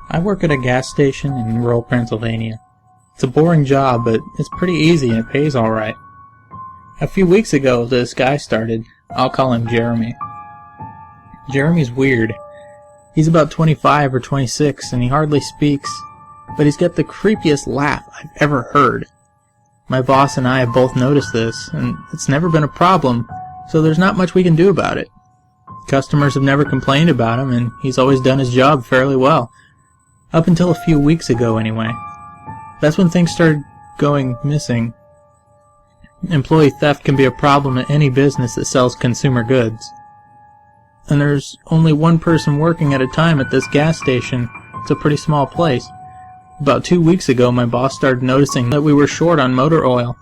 I work at a gas station in rural Pennsylvania. It's a boring job, but it's pretty easy and it pays alright. A few weeks ago, this guy started. I'll call him Jeremy. Jeremy's weird. He's about 25 or 26 and he hardly speaks, but he's got the creepiest laugh I've ever heard. My boss and I have both noticed this, and it's never been a problem, so there's not much we can do about it. Customers have never complained about him, and he's always done his job fairly well. Up until a few weeks ago, anyway. That's when things started going missing. Employee theft can be a problem at any business that sells consumer goods. And there's only one person working at a time at this gas station. It's a pretty small place. About 2 weeks ago, my boss started noticing that we were short on motor oil.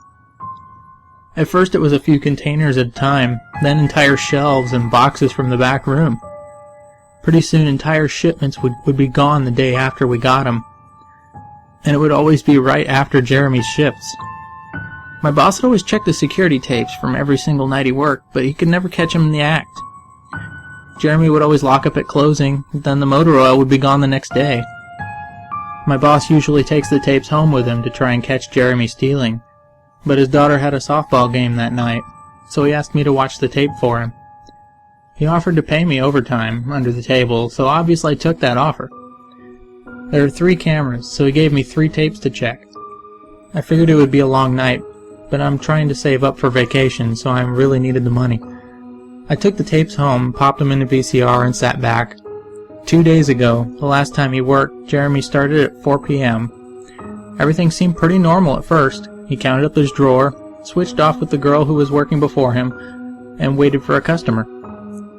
At first it was a few containers at a time, then entire shelves and boxes from the back room. Pretty soon entire shipments would be gone the day after we got them. And it would always be right after Jeremy's shifts. My boss would always check the security tapes from every single night he worked, but he could never catch him in the act. Jeremy would always lock up at closing, then the motor oil would be gone the next day. My boss usually takes the tapes home with him to try and catch Jeremy stealing, but his daughter had a softball game that night, so he asked me to watch the tape for him. He offered to pay me overtime under the table, so obviously I took that offer. There are 3 cameras, so he gave me 3 tapes to check. I figured it would be a long night, but I'm trying to save up for vacation, so I really needed the money. I took the tapes home, popped them into VCR, and sat back. 2 days ago, the last time he worked, Jeremy started at 4 p.m. Everything seemed pretty normal at first. He counted up his drawer, switched off with the girl who was working before him, and waited for a customer.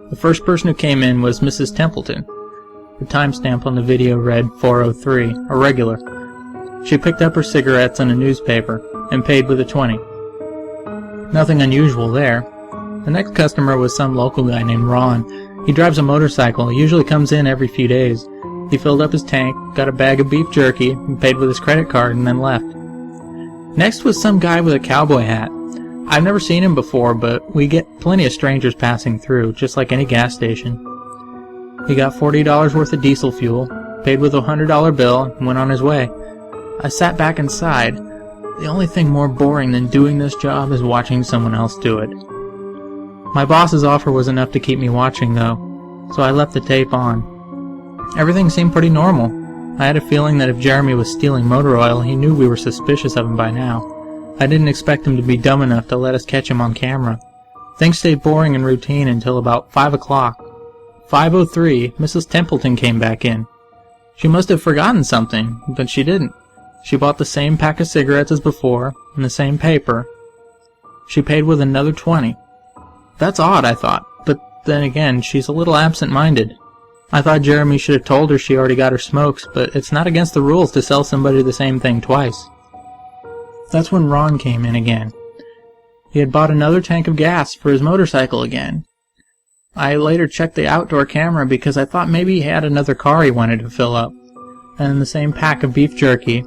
The first person who came in was Mrs. Templeton. The timestamp on the video read 4:03, a regular. She picked up her cigarettes and a newspaper, and paid with a 20. Nothing unusual there. The next customer was some local guy named Ron. He drives a motorcycle, usually comes in every few days. He filled up his tank, got a bag of beef jerky, and paid with his credit card and then left. Next was some guy with a cowboy hat. I've never seen him before, but we get plenty of strangers passing through, just like any gas station. He got $40 worth of diesel fuel, paid with a $100 bill, and went on his way. I sat back inside. The only thing more boring than doing this job is watching someone else do it. My boss's offer was enough to keep me watching, though, so I left the tape on. Everything seemed pretty normal. I had a feeling that if Jeremy was stealing motor oil, he knew we were suspicious of him by now. I didn't expect him to be dumb enough to let us catch him on camera. Things stayed boring and routine until about 5 o'clock. 5:03, Mrs. Templeton came back in. She must have forgotten something, but she didn't. She bought the same pack of cigarettes as before, and the same paper. She paid with another 20. That's odd, I thought, but then again, she's a little absent-minded. I thought Jeremy should have told her she already got her smokes, but it's not against the rules to sell somebody the same thing twice. That's when Ron came in again. He had bought another tank of gas for his motorcycle again. I later checked the outdoor camera because I thought maybe he had another car he wanted to fill up. And the same pack of beef jerky.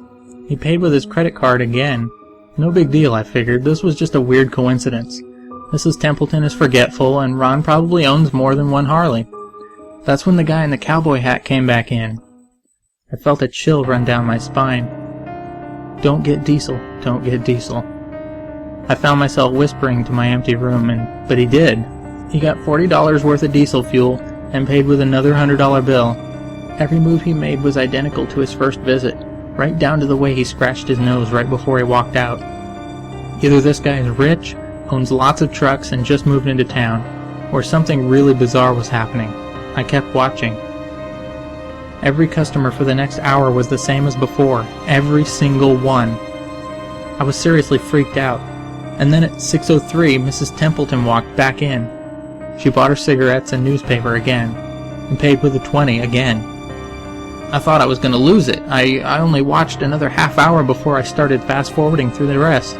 He paid with his credit card again. No big deal, I figured. This was just a weird coincidence. Mrs. Templeton is forgetful, and Ron probably owns more than one Harley. That's when the guy in the cowboy hat came back in. I felt a chill run down my spine. Don't get diesel, don't get diesel. I found myself whispering to my empty room, but he did. He got $40 worth of diesel fuel and paid with another $100 bill. Every move he made was identical to his first visit, right down to the way he scratched his nose right before he walked out. Either this guy is rich, owns lots of trucks, and just moved into town, or something really bizarre was happening. I kept watching. Every customer for the next hour was the same as before, every single one. I was seriously freaked out. And then at 6:03, Mrs. Templeton walked back in. She bought her cigarettes and newspaper again, and paid with a 20 again. I thought I was going to lose it. I only watched another half hour before I started fast-forwarding through the rest.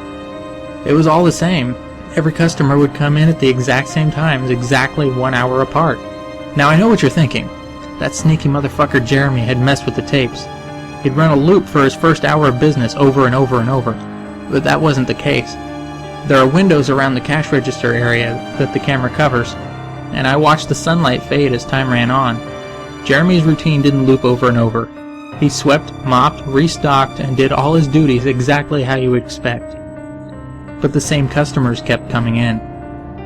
It was all the same. Every customer would come in at the exact same times, exactly 1 hour apart. Now I know what you're thinking. That sneaky motherfucker Jeremy had messed with the tapes. He'd run a loop for his first hour of business over and over and over. But that wasn't the case. There are windows around the cash register area that the camera covers, and I watched the sunlight fade as time ran on. Jeremy's routine didn't loop over and over. He swept, mopped, restocked, and did all his duties exactly how you would expect. But the same customers kept coming in.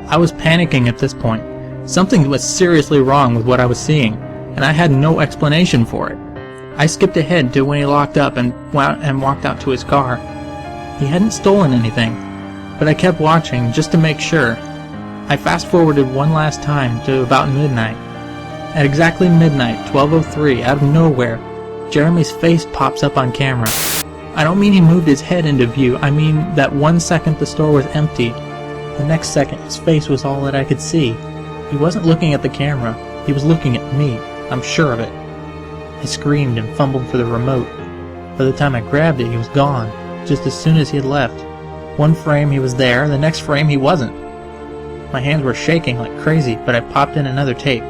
I was panicking at this point. Something was seriously wrong with what I was seeing, and I had no explanation for it. I skipped ahead to when he locked up and walked out to his car. He hadn't stolen anything, but I kept watching just to make sure. I fast-forwarded one last time to about midnight. At exactly midnight, 12:03, out of nowhere, Jeremy's face pops up on camera. I don't mean he moved his head into view, I mean that 1 second the store was empty. The next second his face was all that I could see. He wasn't looking at the camera, he was looking at me, I'm sure of it. I screamed and fumbled for the remote. By the time I grabbed it, he was gone, just as soon as he had left. One frame he was there, the next frame he wasn't. My hands were shaking like crazy, but I popped in another tape.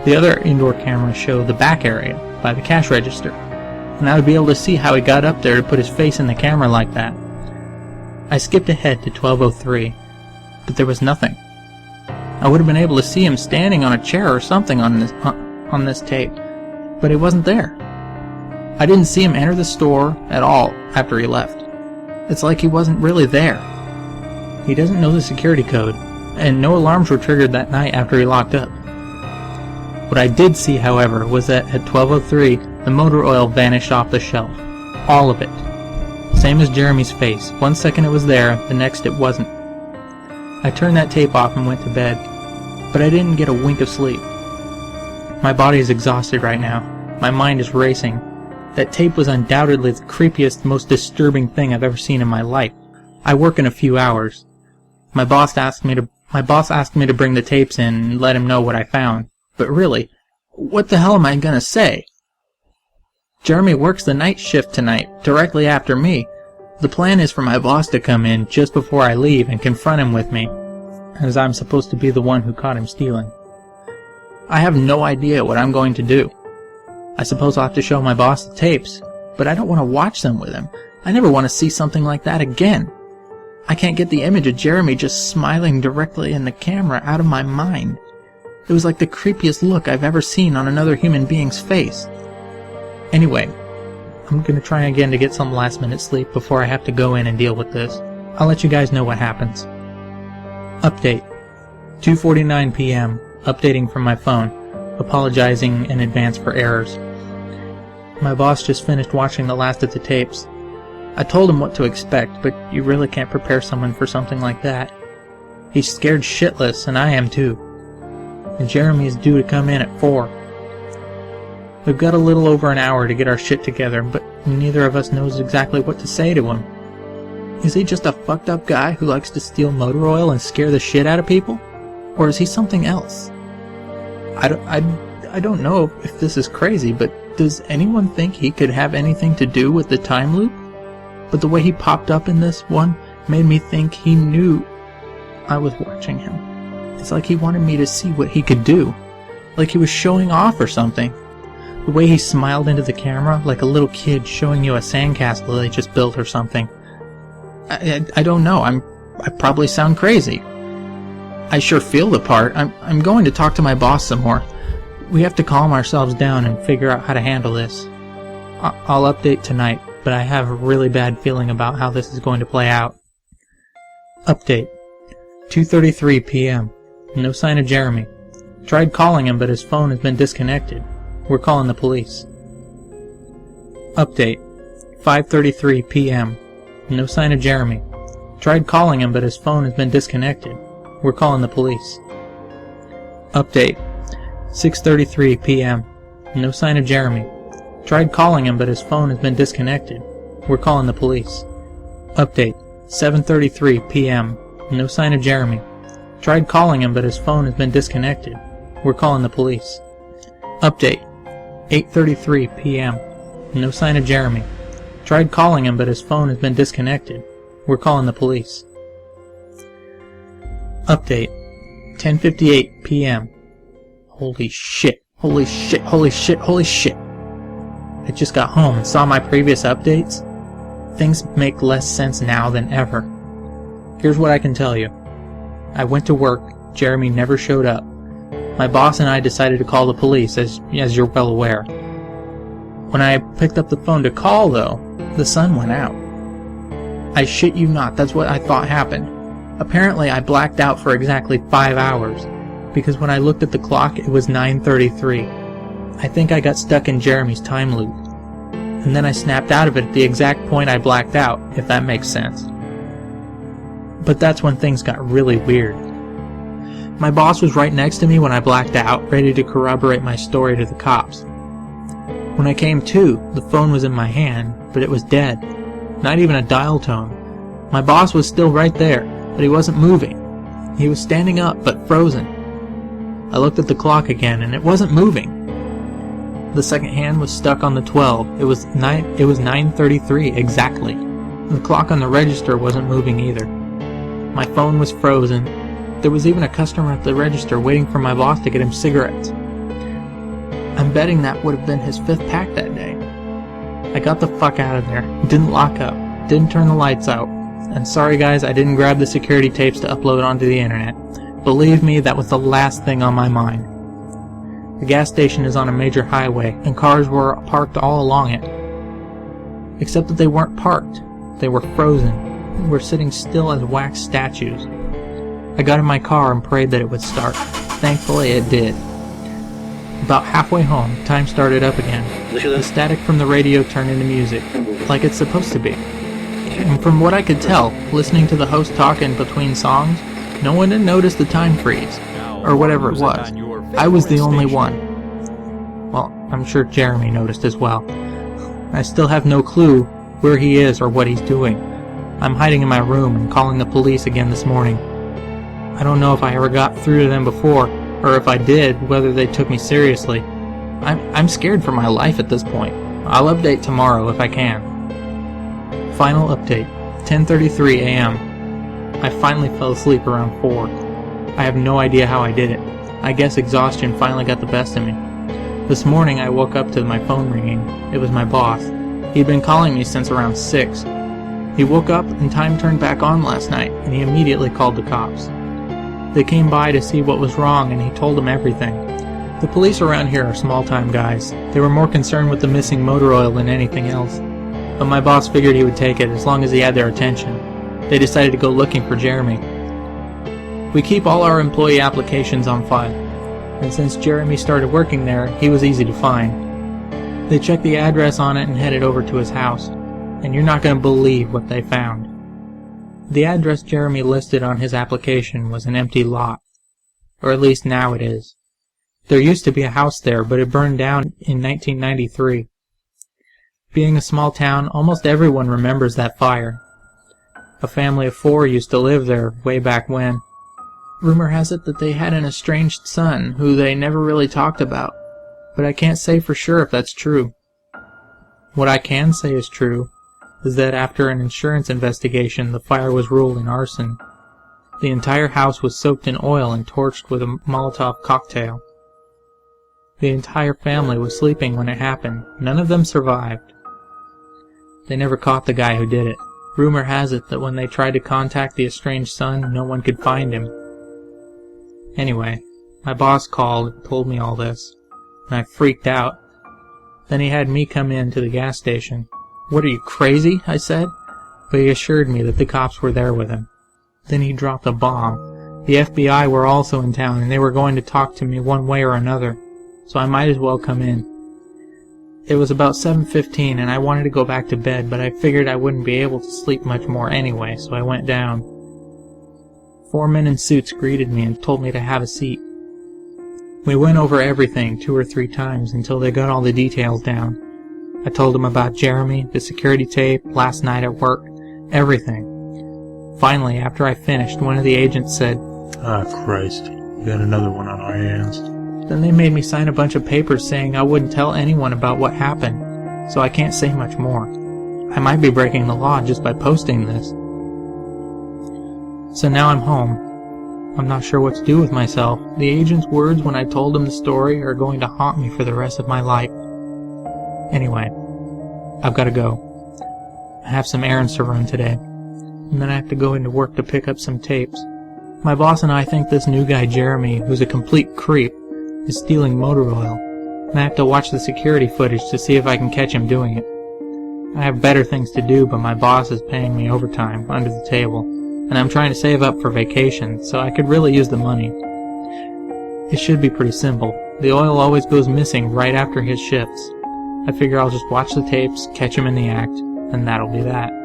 The other indoor camera showed the back area, by the cash register, and I would be able to see how he got up there to put his face in the camera like that. I skipped ahead to 12:03, but there was nothing. I would have been able to see him standing on a chair or something on this tape, but he wasn't there. I didn't see him enter the store at all after he left. It's like he wasn't really there. He doesn't know the security code, and no alarms were triggered that night after he locked up. What I did see, however, was that at 12:03, the motor oil vanished off the shelf. All of it. Same as Jeremy's face. 1 second it was there, the next it wasn't. I turned that tape off and went to bed, but I didn't get a wink of sleep. My body is exhausted right now. My mind is racing. That tape was undoubtedly the creepiest, most disturbing thing I've ever seen in my life. I work in a few hours. My boss asked me to bring the tapes in and let him know what I found. But really, what the hell am I gonna say? Jeremy works the night shift tonight, directly after me. The plan is for my boss to come in just before I leave and confront him with me, as I'm supposed to be the one who caught him stealing. I have no idea what I'm going to do. I suppose I'll have to show my boss the tapes, but I don't want to watch them with him. I never want to see something like that again. I can't get the image of Jeremy just smiling directly in the camera out of my mind. It was like the creepiest look I've ever seen on another human being's face. Anyway, I'm gonna try again to get some last-minute sleep before I have to go in and deal with this. I'll let you guys know what happens. Update. 2:49 p.m. Updating from my phone, apologizing in advance for errors. My boss just finished watching the last of the tapes. I told him what to expect, but you really can't prepare someone for something like that. He's scared shitless, and I am too. And Jeremy is due to come in at 4. We've got a little over an hour to get our shit together, but neither of us knows exactly what to say to him. Is he just a fucked up guy who likes to steal motor oil and scare the shit out of people? Or is he something else? I don't know if this is crazy, but does anyone think he could have anything to do with the time loop? But the way he popped up in this one made me think he knew I was watching him. It's like he wanted me to see what he could do. Like he was showing off or something. The way he smiled into the camera, like a little kid showing you a sandcastle they just built or something. I don't know. I probably sound crazy. I sure feel the part. I'm going to talk to my boss some more. We have to calm ourselves down and figure out how to handle this. I'll update tonight, but I have a really bad feeling about how this is going to play out. Update. 2:33 p.m. No sign of Jeremy. Tried calling him, but his phone has been disconnected. We're calling the police. Update. 5:33 p.m. No sign of Jeremy. Tried calling him, but his phone has been disconnected. We're calling the police. Update. 6:33 p.m. No sign of Jeremy. Tried calling him, but his phone has been disconnected. We're calling the police. Update. 7:33 p.m. No sign of Jeremy. Tried calling him, but his phone has been disconnected. We're calling the police. Update. 8:33 p.m. No sign of Jeremy. Tried calling him, but his phone has been disconnected. We're calling the police. Update. 10:58 p.m. Holy shit. Holy shit. Holy shit. Holy shit. I just got home and saw my previous updates. Things make less sense now than ever. Here's what I can tell you. I went to work. Jeremy never showed up. My boss and I decided to call the police, as you're well aware. When I picked up the phone to call, though, the sun went out. I shit you not, that's what I thought happened. Apparently, I blacked out for exactly 5 hours, because when I looked at the clock, it was 9:33. I think I got stuck in Jeremy's time loop. And then I snapped out of it at the exact point I blacked out, if that makes sense. But that's when things got really weird. My boss was right next to me when I blacked out, ready to corroborate my story to the cops. When I came to, the phone was in my hand, but it was dead. Not even a dial tone. My boss was still right there, but he wasn't moving. He was standing up, but frozen. I looked at the clock again, and it wasn't moving. The second hand was stuck on the 12. It was 9:33 exactly. The clock on the register wasn't moving either. My phone was frozen. There was even a customer at the register waiting for my boss to get him cigarettes. I'm betting that would have been his 5th pack that day. I got the fuck out of there. Didn't lock up. Didn't turn the lights out. And sorry guys, I didn't grab the security tapes to upload onto the internet. Believe me, that was the last thing on my mind. The gas station is on a major highway, and cars were parked all along it. Except that they weren't parked. They were frozen, and were sitting still as wax statues. I got in my car and prayed that it would start. Thankfully it did. About halfway home, time started up again. The static from the radio turned into music, like it's supposed to be. And from what I could tell, listening to the host talk in between songs, no one had noticed the time freeze, or whatever it was. I was the only one. Well, I'm sure Jeremy noticed as well. I still have no clue where he is or what he's doing. I'm hiding in my room and calling the police again this morning. I don't know if I ever got through to them before, or if I did, whether they took me seriously. I'm scared for my life at this point. I'll update tomorrow if I can. Final update, 10:33 a.m. I finally fell asleep around 4. I have no idea how I did it. I guess exhaustion finally got the best of me. This morning I woke up to my phone ringing. It was my boss. He'd been calling me since around 6. He woke up and time turned back on last night, and he immediately called the cops. They came by to see what was wrong, and he told them everything. The police around here are small-time guys. They were more concerned with the missing motor oil than anything else. But my boss figured he would take it as long as he had their attention. They decided to go looking for Jeremy. We keep all our employee applications on file, and since Jeremy started working there, he was easy to find. They checked the address on it and headed over to his house, and you're not going to believe what they found. The address Jeremy listed on his application was an empty lot, or at least now it is. There used to be a house there, but it burned down in 1993. Being a small town, almost everyone remembers that fire. A family of 4 used to live there way back when. Rumor has it that they had an estranged son who they never really talked about, but I can't say for sure if that's true. What I can say is true is that after an insurance investigation, the fire was ruled an arson. The entire house was soaked in oil and torched with a Molotov cocktail. The entire family was sleeping when it happened. None of them survived. They never caught the guy who did it. Rumor has it that when they tried to contact the estranged son, no one could find him. Anyway, my boss called and told me all this, and I freaked out. Then he had me come in to the gas station. "What, are you crazy?" I said, but he assured me that the cops were there with him. Then he dropped a bomb. The FBI were also in town, and they were going to talk to me one way or another, so I might as well come in. It was about 7:15, and I wanted to go back to bed, but I figured I wouldn't be able to sleep much more anyway, so I went down. 4 men in suits greeted me and told me to have a seat. We went over everything 2 or 3 times until they got all the details down. I told them about Jeremy, the security tape, last night at work, everything. Finally, after I finished, one of the agents said, "Ah, Christ, we got another one on our hands." Then they made me sign a bunch of papers saying I wouldn't tell anyone about what happened, so I can't say much more. I might be breaking the law just by posting this. So now I'm home. I'm not sure what to do with myself. The agent's words when I told him the story are going to haunt me for the rest of my life. Anyway, I've got to go. I have some errands to run today, and then I have to go into work to pick up some tapes. My boss and I think this new guy Jeremy, who's a complete creep, is stealing motor oil, and I have to watch the security footage to see if I can catch him doing it. I have better things to do, but my boss is paying me overtime under the table, and I'm trying to save up for vacation, so I could really use the money. It should be pretty simple. The oil always goes missing right after his shifts. I figure I'll just watch the tapes, catch him in the act, and that'll be that.